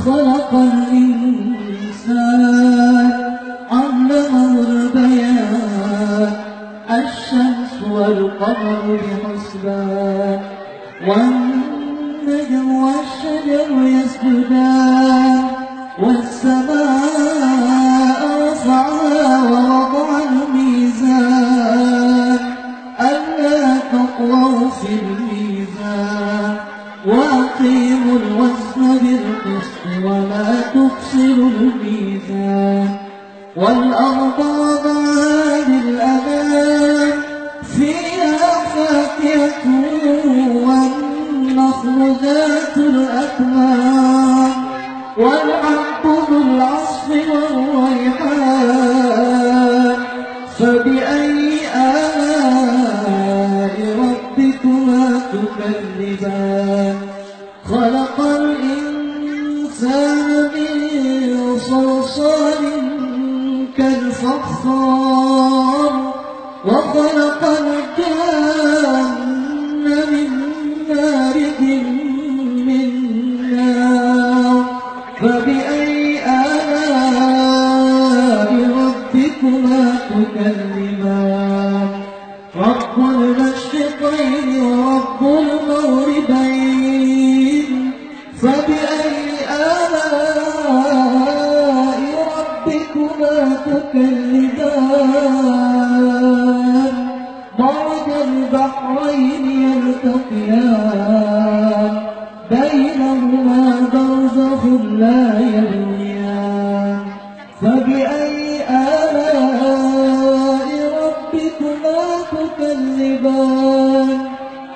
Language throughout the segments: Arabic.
خلق الإنسان علمه البيان الشمس والقمر بحسبان والنجم والشجر يسجدان والسماء رفعها ووضع الميزان ألا تطغوا في الميزان وأقيموا الوزن بالقسط ولا تخسروا الميزان والأرض وضعها للأنام فيها فاكهة والنخل ذات الأكمام والحب ذو العصف والريحان فبأي آلاء ربكما تكذبان خلق الإنسان من صلصال كالفخار وخلق الجن من مارد من نار فبأي آلاء ربكما تكذبان رب المشرقين ورب المغربين فبأي آلاء ربكما تكذبان مرج البحرين يلتقيان بينهما برزخ لا يبغيان فبأي آلاء ربكما تكذبان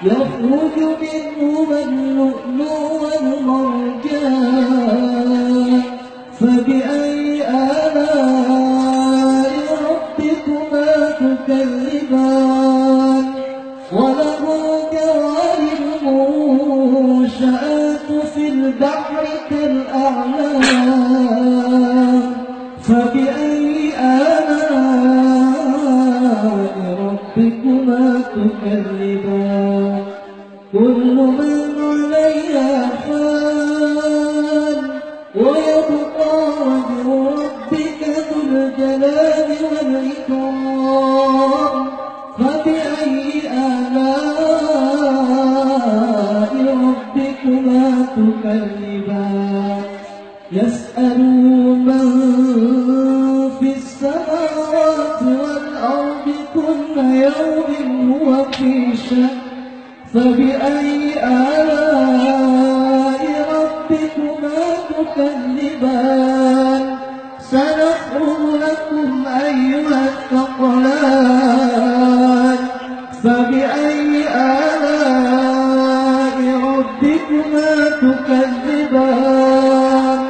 يخرج منهما اللؤلؤ والمرجان فبأي آلاء ربكما تكذبان وله الجوار المنشآت في البحر كالأعلام فبأي آلاء ربكما تكذبان كل من عليها فان ويبقى وجه ربك ذو الجلال والإكرام فبأي آلاء ربكما تكذبان يسأله من في السماوات والأرض كل يوم هو في شأن فبأي آلاء ربكما تكذبان سنفرغ لكم أيها الثقلان فبأي آلاء ربكما تكذبان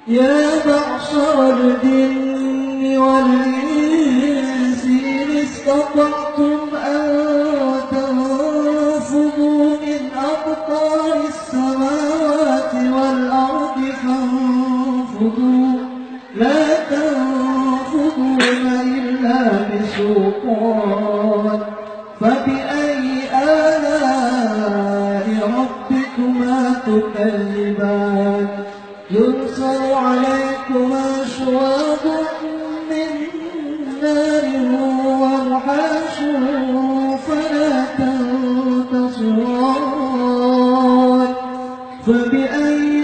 يا معشر الجن والإنس إن استطعتم أن تنفذوا من أقطار السماوات والأرض فانفذوا لا تنفذون إلا بسلطان فبأي آلاء ربكما تكذبان يرسل عليكما شواظ من نار ونحاس فلا تنتصران فبأي